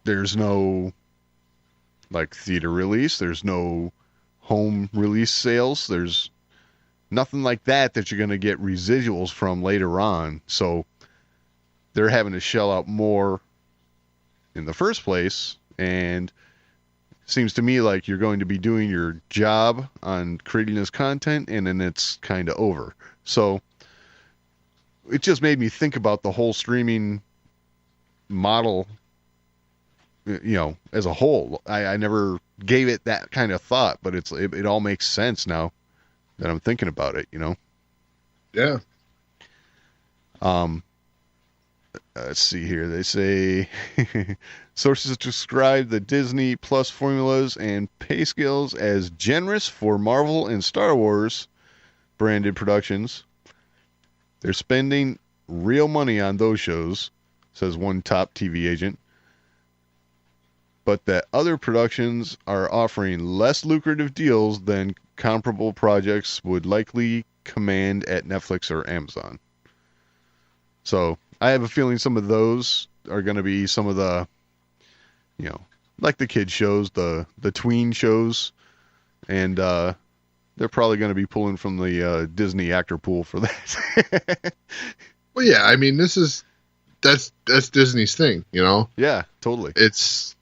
there's no theater release, there's no home release sales, there's nothing like that you're going to get residuals from later on. So they're having to shell out more in the first place, and it seems to me like you're going to be doing your job on creating this content, and then it's kind of over. So it just made me think about the whole streaming model, as a whole. I never gave it that kind of thought, but it all makes sense now that I'm thinking about it, Yeah. Let's see here. They say sources describe the Disney Plus formulas and pay scales as generous for Marvel and Star Wars branded productions. They're spending real money on those shows, says one top TV agent, but that other productions are offering less lucrative deals than comparable projects would likely command at Netflix or Amazon. So I have a feeling some of those are going to be some of the, like the kid shows, the tween shows, and they're probably going to be pulling from the Disney actor pool for that. Well, yeah, I mean, that's Disney's thing, Yeah, totally. It's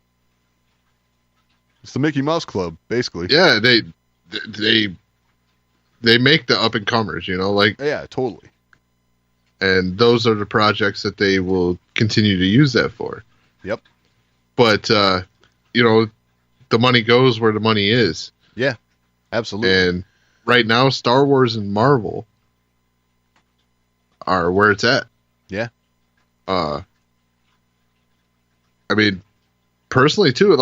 the Mickey Mouse Club, basically. Yeah, they make the up and comers, Yeah, totally. And those are the projects that they will continue to use that for. Yep. But the money goes where the money is. Yeah, absolutely. And right now, Star Wars and Marvel are where it's at. Yeah. I mean, personally too,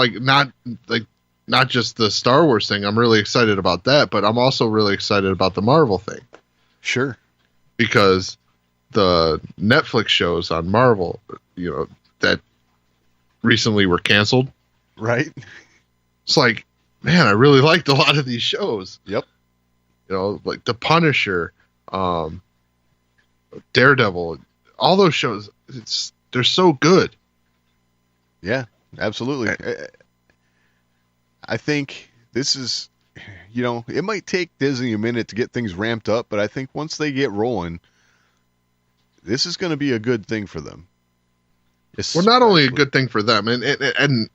not just the Star Wars thing. I'm really excited about that, but I'm also really excited about the Marvel thing. Sure. Because the Netflix shows on Marvel, that recently were canceled. Right. It's like, man, I really liked a lot of these shows. Yep. Like The Punisher, Daredevil, all those shows, they're so good. Yeah, absolutely. I think this is, it might take Disney a minute to get things ramped up, but I think once they get rolling, this is going to be a good thing for them. Well, not only a good thing for them, and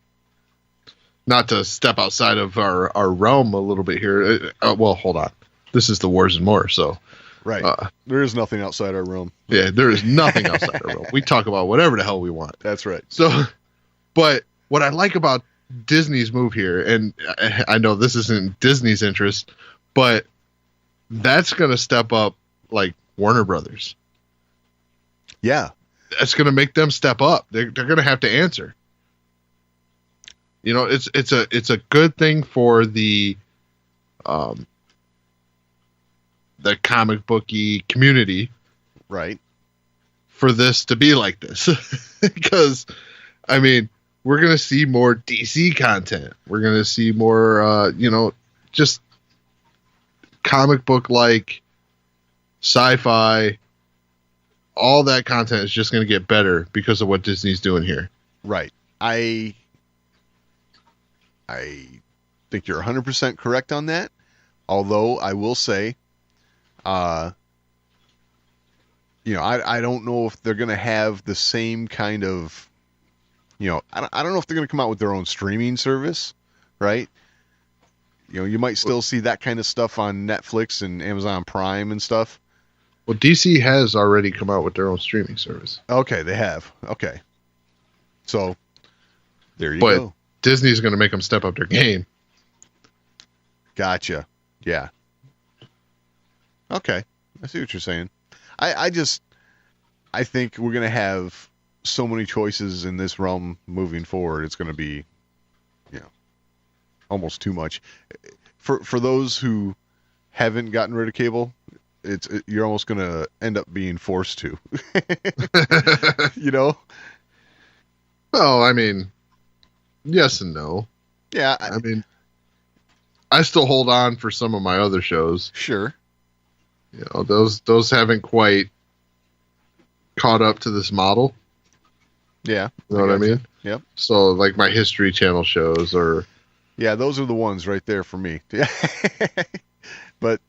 not to step outside of our realm a little bit here. Well, hold on. This is the Wars and More, so. Right. There is nothing outside our realm. Yeah, there is nothing outside our realm. We talk about whatever the hell we want. That's right. So, but what I like about Disney's move here, and I know this isn't Disney's interest, but that's going to step up like Warner Brothers. Yeah. That's going to make them step up. They're going to have to answer. It's a good thing for the comic booky community, right? For this to be like this, because I mean, we're gonna see more DC content. We're gonna see more, just comic book like sci-fi. All that content is just gonna get better because of what Disney's doing here. Right. I think you're 100% correct on that. Although I will say, I don't know if they're going to have the same kind of, I don't know if they're going to come out with their own streaming service, right? You might still see that kind of stuff on Netflix and Amazon Prime and stuff. Well, DC has already come out with their own streaming service. Okay, they have. Okay. So, there you go. Disney's going to make them step up their game. Gotcha. Yeah. Okay. I see what you're saying. I think we're going to have so many choices in this realm moving forward. It's going to be, almost too much. For those who haven't gotten rid of cable, you're almost going to end up being forced to. Well, I mean, yes and no. Yeah. I mean, I still hold on for some of my other shows. Sure. Those haven't quite caught up to this model. Yeah. You know what I mean? Yep. So like my History Channel shows yeah, those are the ones right there for me. But,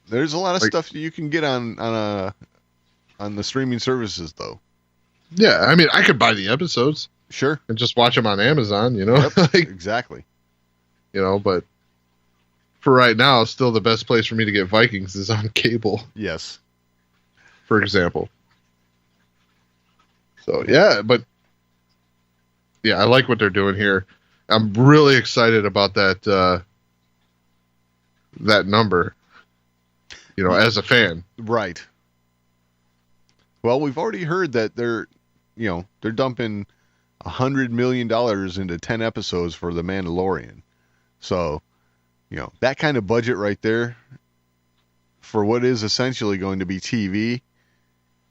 there's a lot of stuff that you can get on the streaming services though. Yeah. I mean, I could buy the episodes. Sure. And just watch them on Amazon, Yep, exactly. But for right now, still the best place for me to get Vikings is on cable. Yes. For example. So, yeah, but yeah, I like what they're doing here. I'm really excited about that number, as a fan. Right. Well, we've already heard that they're dumping $100 million into 10 episodes for The Mandalorian. So, that kind of budget right there for what is essentially going to be TV.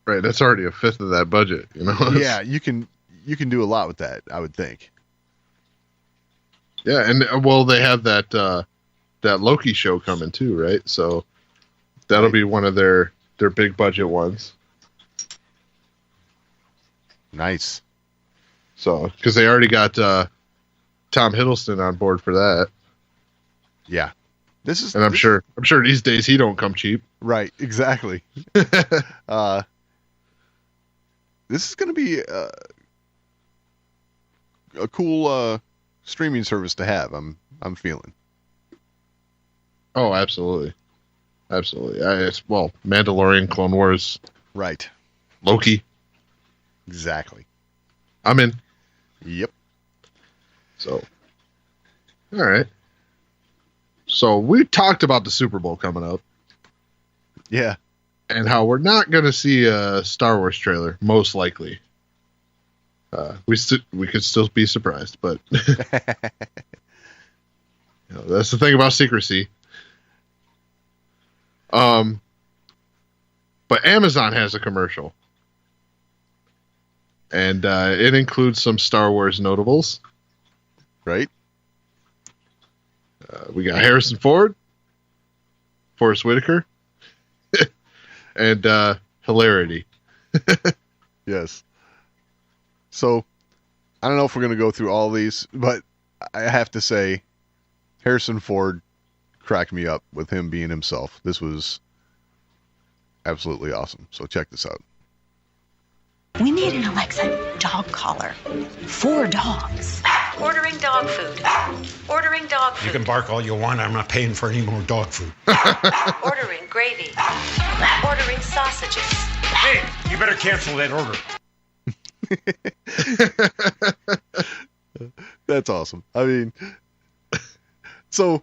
Right, that's already a fifth of that budget, Yeah, you can do a lot with that, I would think. Yeah, and they have that Loki show coming too, right? So that'll be one of their big budget ones. Nice. So, because they already got Tom Hiddleston on board for that. Yeah. I'm sure these days he don't come cheap. Right, exactly. This is going to be a cool streaming service to have. I'm feeling. Oh, absolutely. Mandalorian, Clone Wars, right? Loki. Exactly. I'm in. Yep. So, all right. So we talked about the Super Bowl coming up. Yeah. And how we're not going to see a Star Wars trailer, most likely. We could still be surprised, but that's the thing about secrecy. But Amazon has a commercial, and it includes some Star Wars notables. Right. We got Harrison Ford, Forrest Whitaker, and Hilarity. Yes. So, I don't know if we're going to go through all these, but I have to say, Harrison Ford cracked me up with him being himself. This was absolutely awesome. So check this out. We need an Alexa dog collar. 4 dogs. Ordering dog food. Ordering dog food. You can bark all you want. I'm not paying for any more dog food. Ordering gravy. Ordering sausages. Hey, you better cancel that order. That's awesome. I mean, so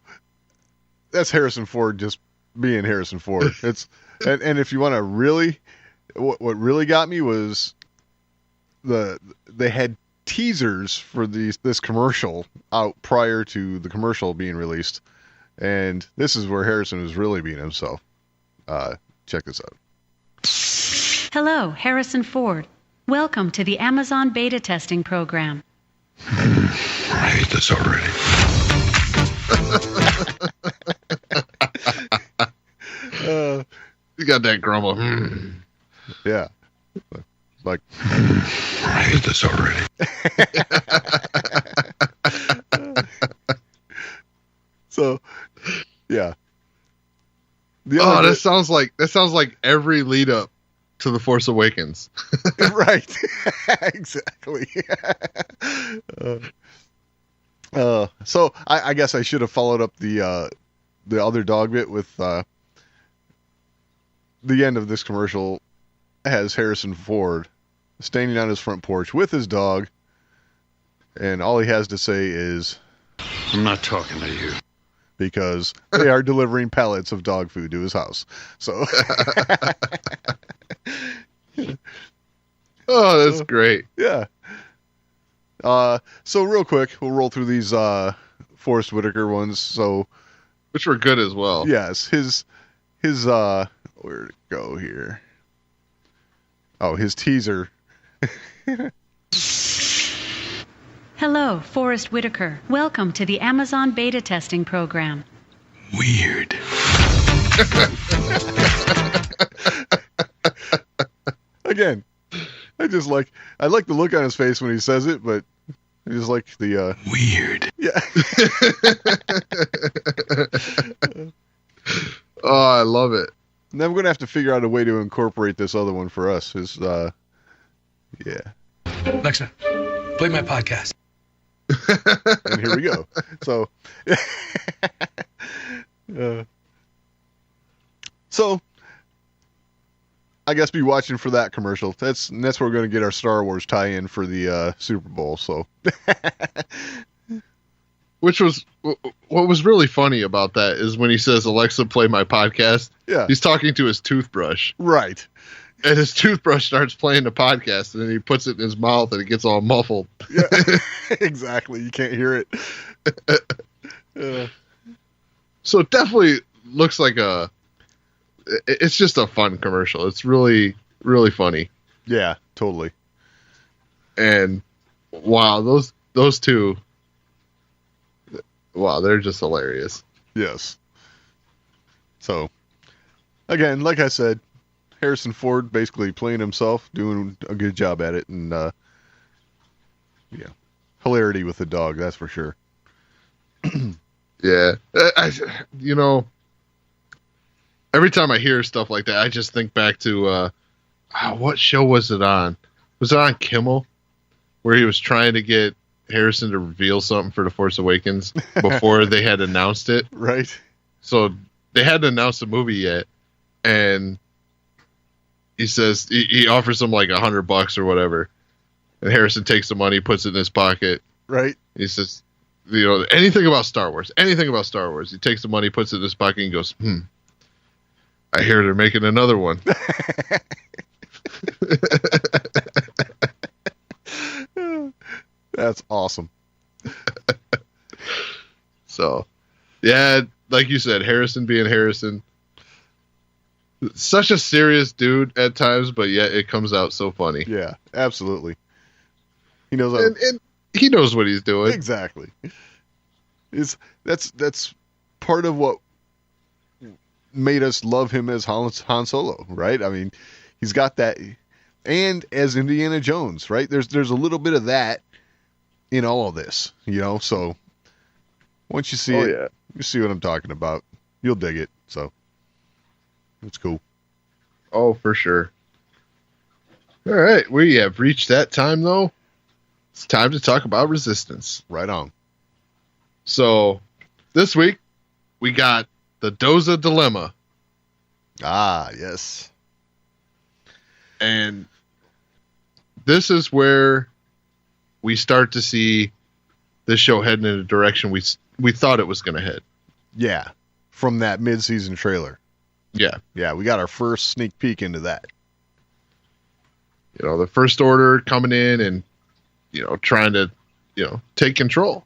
that's Harrison Ford just being Harrison Ford. It's and if you want to really, what really got me was they had teasers for this commercial out prior to the commercial being released, and this is where Harrison was really being himself. Check this out. Hello, Harrison Ford. Welcome to the Amazon beta testing program. I hate this already. You got that grumble. Yeah. Like, I hate this already. so, yeah. That sounds like every lead up to The Force Awakens. Right. Exactly. So I guess I should have followed up the other dog bit with the end of this commercial has Harrison Ford standing on his front porch with his dog, and all he has to say is, I'm not talking to you. Because they are delivering pallets of dog food to his house. So, oh, that's great. Yeah. So real quick, we'll roll through these Forrest Whitaker ones. So, which were good as well. Yes, his where'd it go here? Oh, his teaser. Hello, Forrest Whitaker. Welcome to the Amazon beta testing program. Weird. Again, I like the look on his face when he says it, but I just like the weird. Yeah. Oh, I love it. And then we're gonna have to figure out a way to incorporate this other one for us. Yeah. Alexa, play my podcast. And here we go. So, so I guess be watching for that commercial. That's where we're going to get our Star Wars tie-in for the Super Bowl. So, which was what was really funny about that is when he says, "Alexa, play my podcast." Yeah, he's talking to his toothbrush, right? And his toothbrush starts playing the podcast, and then he puts it in his mouth, and it gets all muffled. Yeah, exactly. You can't hear it. So it definitely looks like it's just a fun commercial. It's really, really funny. Yeah, totally. And wow, those two, wow, they're just hilarious. Yes. So, again, like I said, Harrison Ford basically playing himself, doing a good job at it, and yeah, hilarity with the dog, that's for sure. Yeah, every time I hear stuff like that, I just think back to what show was it on? Was it on Kimmel, where he was trying to get Harrison to reveal something for The Force Awakens before they had announced it? Right. So they hadn't announced the movie yet, and he says he offers him like $100 or whatever, and Harrison takes the money, puts it in his pocket. Right. He says, anything about Star Wars. He takes the money, puts it in his pocket, and goes, I hear they're making another one. That's awesome. So, yeah, like you said, Harrison being Harrison. Such a serious dude at times, but yet it comes out so funny. Yeah, absolutely. He knows and he knows what he's doing. Exactly. That's part of what made us love him as Han Solo, right? I mean, he's got that, and as Indiana Jones, right? There's a little bit of that in all of this, so once you see it, yeah. you see what I'm talking about. You'll dig it. So it's cool. Oh, for sure. All right, we have reached that time, though. It's time to talk about Resistance. Right on. So, this week, we got the Doza Dilemma. Ah, yes. And this is where we start to see this show heading in a direction we thought it was going to head. Yeah. From that mid-season trailer. Yeah. Yeah, we got our first sneak peek into that. The First Order coming in and, trying to, take control.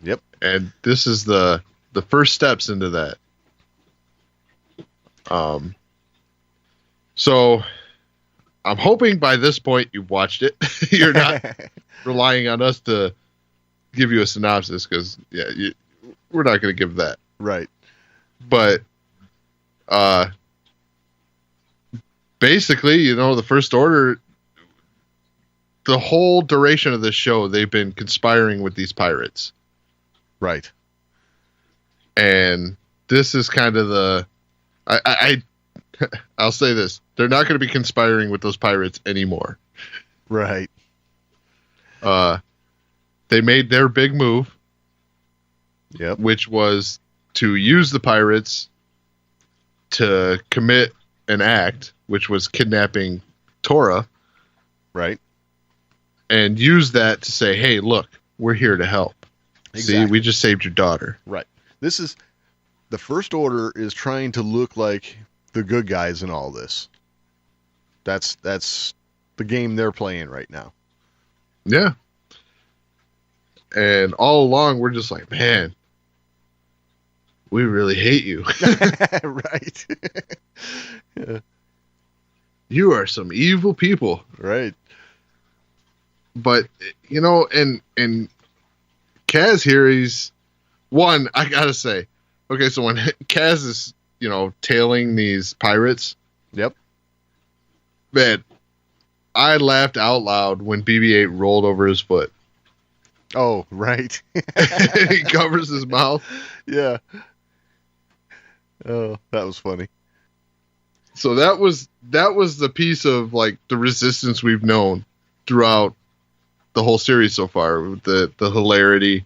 Yep. And this is the first steps into that. So I'm hoping by this point you've watched it. You're not relying on us to give you a synopsis because, we're not going to give that. Right. But basically, the First Order, the whole duration of this show, they've been conspiring with these pirates. Right. And this is kind of I'll say this. They're not going to be conspiring with those pirates anymore. Right. They made their big move. Yep. Which was to use the pirates to commit an act, which was kidnapping Tora. Right. And use that to say, hey, look, we're here to help. Exactly. See, we just saved your daughter. Right. This is the First Order is trying to look like the good guys in all this. That's the game they're playing right now. Yeah. And all along, we're just like, man, we really hate you. Right. Yeah. You are some evil people. Right. But, and Kaz here, he's one, I gotta say, okay, so when Kaz is, tailing these pirates. Yep. Man, I laughed out loud when BB-8 rolled over his foot. Oh, right. He covers his mouth. Yeah. Oh, that was funny. So that was the piece of like the Resistance we've known throughout the whole series so far, with the hilarity.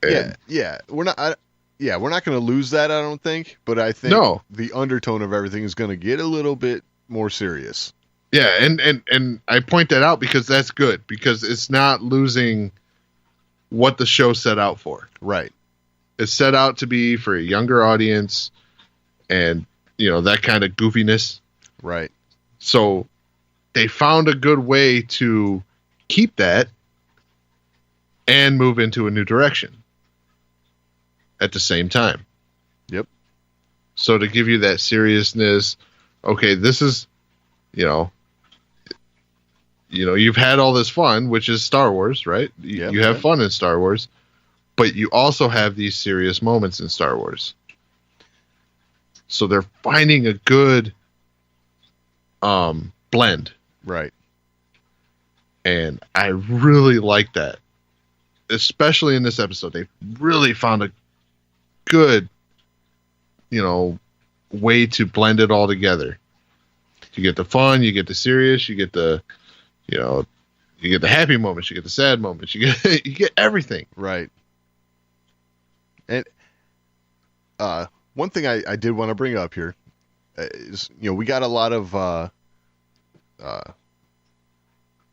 And yeah. We're not going to lose that, I don't think, but I think the undertone of everything is going to get a little bit more serious. Yeah, and I point that out because that's good, because it's not losing what the show set out for. Right. It's set out to be for a younger audience and, that kind of goofiness. Right. So they found a good way to keep that and move into a new direction at the same time. Yep. So to give you that seriousness, okay, this is, you've had all this fun, which is Star Wars, right? Yep, you have fun in Star Wars, but you also have these serious moments in Star Wars. So they're finding a good blend. Right. And I really like that. Especially in this episode. They really found a good, way to blend it all together. You get the fun, you get the serious, you get the, you get the happy moments, you get the sad moments, you get everything. Right. And one thing I did want to bring up here is, we got a lot of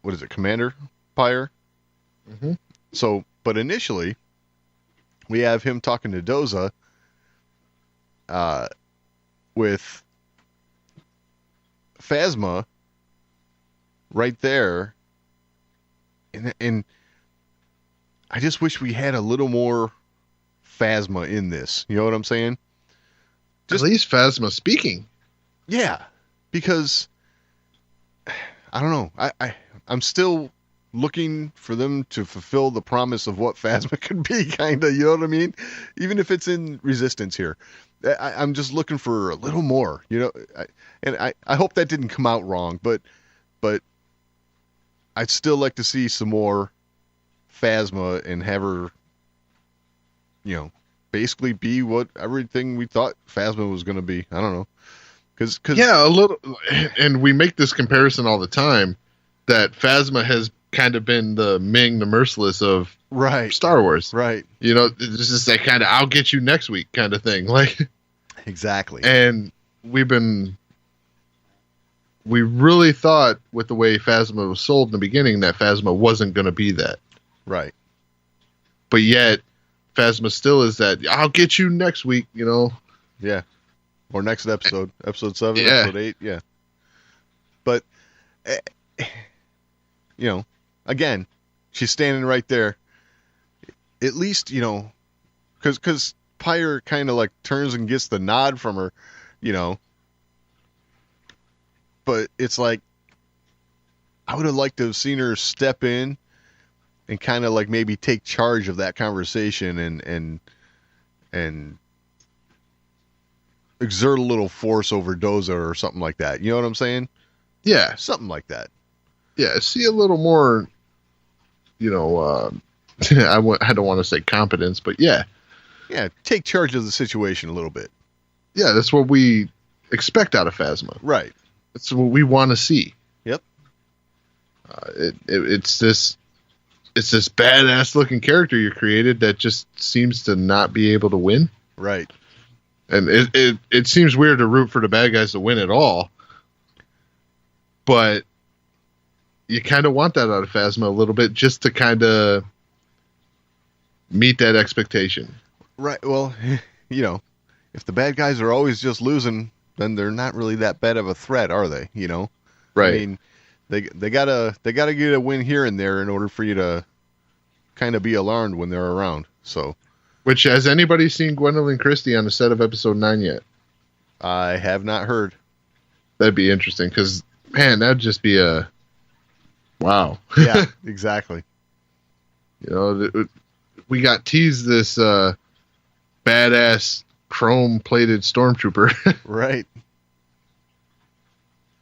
what is it, Commander Pyre? Mm-hmm. So, but initially, we have him talking to Doza with Phasma right there, and I just wish we had a little more Phasma in this. You know what I'm saying? At least Phasma speaking. Yeah, because I don't know. I'm still looking for them to fulfill the promise of what Phasma could be, kind of. You know what I mean? Even if it's in Resistance here, I'm just looking for a little more. And I hope that didn't come out wrong, but I'd still like to see some more Phasma and have her, basically be what everything we thought Phasma was going to be. I don't know. Cause, Yeah, a little. And we make this comparison all the time that Phasma has kind of been the Ming the Merciless of right, Star Wars. right, This is that kind of I'll get you next week kind of thing. Like, exactly. and we really thought with the way Phasma was sold in the beginning that Phasma wasn't going to be that. Right. But yet, Phasma still is that I'll get you next week, Yeah. Or next episode. Episode 7, Yeah. episode 8, yeah. But, again, she's standing right there. At least, because Pyre kind of like turns and gets the nod from her, But it's like, I would have liked to have seen her step in and kind of like maybe take charge of that conversation and exert a little force over Doza or something like that. You know what I'm saying? Yeah. Something like that. Yeah, see a little more, I don't want to say competence, but yeah. Yeah, take charge of the situation a little bit. Yeah, that's what we expect out of Phasma. Right. That's what we want to see. Yep. It's this badass looking character you created that just seems to not be able to win. Right. And it seems weird to root for the bad guys to win at all. But you kind of want that out of Phasma a little bit just to kind of meet that expectation. Right. Well, if the bad guys are always just losing, then they're not really that bad of a threat, are they? Right. I mean, they gotta get a win here and there in order for you to kind of be alarmed when they're around. So, which, has anybody seen Gwendolyn Christie on the set of episode 9 yet? I have not heard. That'd be interesting because, man, that'd just be a wow. Yeah, exactly. We got teased this badass chrome-plated stormtrooper. Right.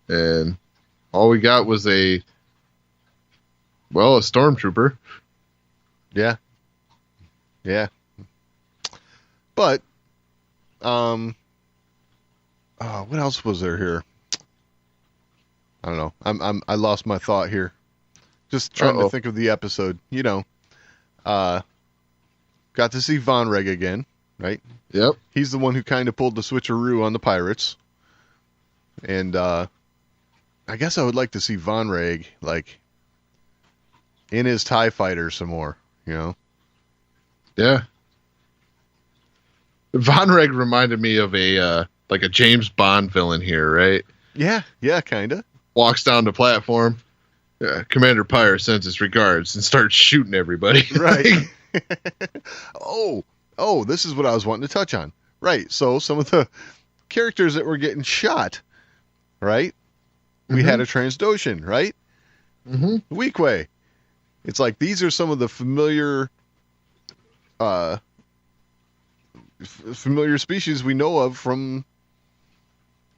And all we got was a stormtrooper. Yeah. Yeah. But, what else was there here? I don't know. I lost my thought here. Just trying to think of the episode. Got to see Von Reg again, right? Yep. He's the one who kind of pulled the switcheroo on the pirates. And, I guess I would like to see Von Reg, like, in his TIE fighter some more, Yeah. Von Reg reminded me of a James Bond villain here, right? Yeah, kind of. Walks down the platform. Commander Pyre sends his regards and starts shooting everybody. Right. Oh, this is what I was wanting to touch on. Right. So some of the characters that were getting shot, right? We had a Transdoshan, right? Mm-hmm. Weequay. It's like these are some of the familiar species we know of from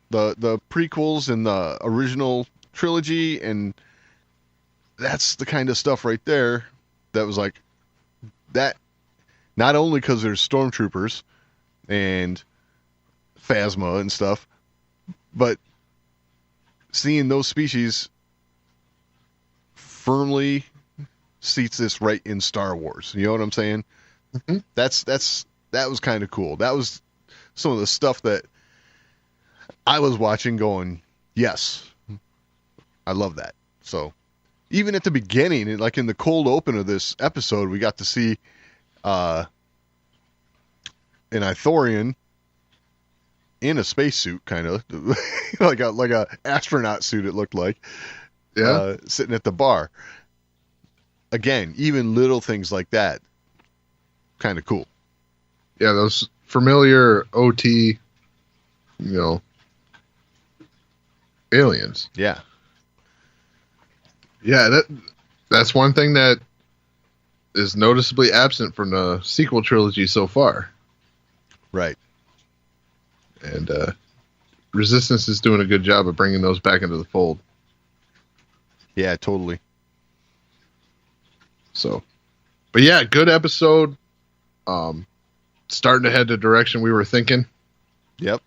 the prequels and the original trilogy, and that's the kind of stuff right there that was like that. Not only because there's stormtroopers and Phasma and stuff, but seeing those species firmly seats this right in Star Wars. You know what I'm saying? Mm-hmm. That was kind of cool. That was some of the stuff that I was watching going, yes, I love that. So even at the beginning, like in the cold open of this episode, we got to see an Ithorian in a spacesuit, kind of like a astronaut suit. It looked like, sitting at the bar. Again, even little things like that, kind of cool. Yeah, those familiar OT, aliens. Yeah, yeah. That's one thing that is noticeably absent from the sequel trilogy so far. Right. And Resistance is doing a good job of bringing those back into the fold. Yeah, totally. So, but yeah, good episode. Starting to head the direction we were thinking. Yep.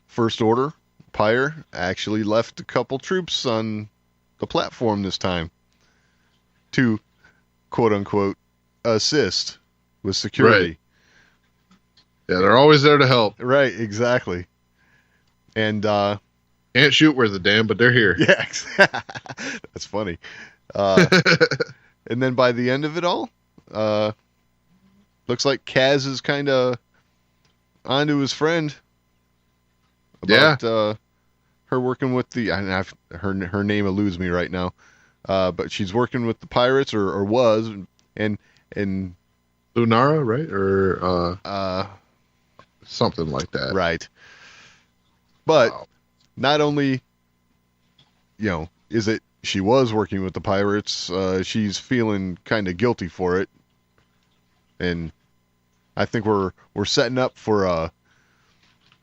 First Order, Pyre, actually left a couple troops on the platform this time to, quote-unquote, assist with security. Right. Yeah, they're always there to help. Right, exactly. And, Can't shoot worth a damn, but they're here. yeah, that's funny. And then by the end of it all, looks like Kaz is kind of onto his friend about her working with the. Her name eludes me right now, but she's working with the pirates or was, and Lunara, right, or something like that. right. But Wow. not only, is it she was working with the pirates, she's feeling kind of guilty for it, and I think we're setting up for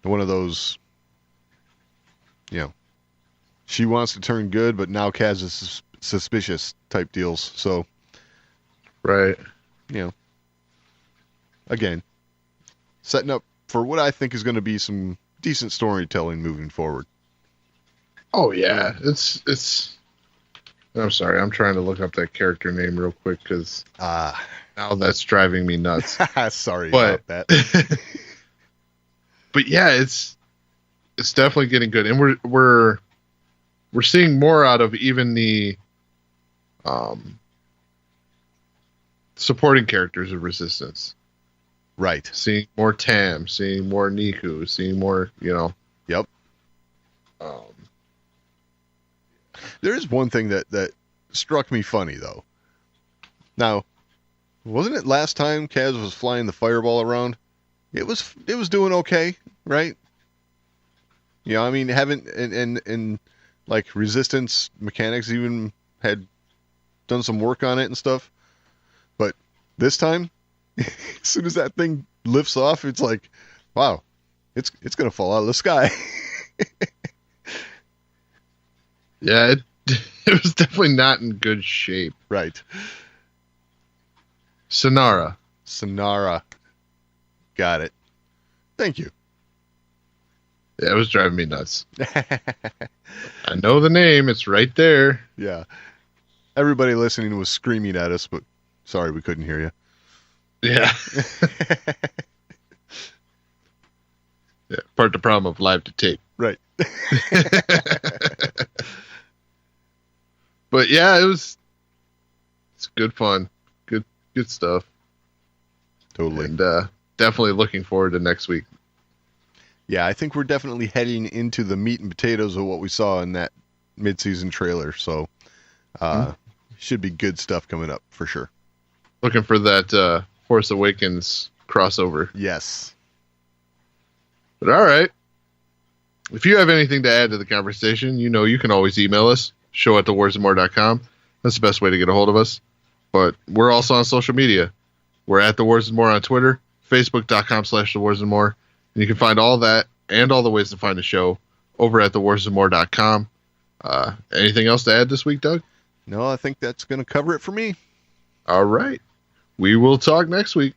one of those, she wants to turn good, but now Kaz is suspicious type deals. So, Right. Again, setting up for what I think is going to be some decent storytelling moving forward. Oh yeah, it's. I'm sorry, I'm trying to look up that character name real quick because now that's driving me nuts. Sorry But- about that. But yeah, it's definitely getting good, and we're seeing more out of even the supporting characters of Resistance. Right. Seeing more Tam, seeing more Niku, seeing more, Yep. Um, There is one thing that struck me funny, though. Now, wasn't it last time Kaz was flying the fireball around? It was doing okay, right? I mean, haven't and like Resistance mechanics even had done some work on it and stuff. But this time, as soon as that thing lifts off, it's like, wow, it's gonna fall out of the sky. yeah, it was definitely not in good shape. Right. Sonara. Got it. Thank you. Yeah, it was driving me nuts. I know the name. It's right there. Yeah. Everybody listening was screaming at us, but sorry we couldn't hear you. Yeah. Yeah, part of the problem of live to tape. Right. But yeah, it's good fun. Good stuff. Totally. And definitely looking forward to next week. Yeah, I think we're definitely heading into the meat and potatoes of what we saw in that mid-season trailer. So, should be good stuff coming up for sure. Looking for that Force Awakens crossover. Yes. But all right. If you have anything to add to the conversation, you can always email us, show@thewarsandmore.com. That's the best way to get a hold of us. But we're also on social media. We're at The Wars and More on Twitter, facebook.com/thewarsandmore. And you can find all that and all the ways to find the show over at thewarsandmore.com. Anything else to add this week, Doug? No, I think that's going to cover it for me. All right. We will talk next week.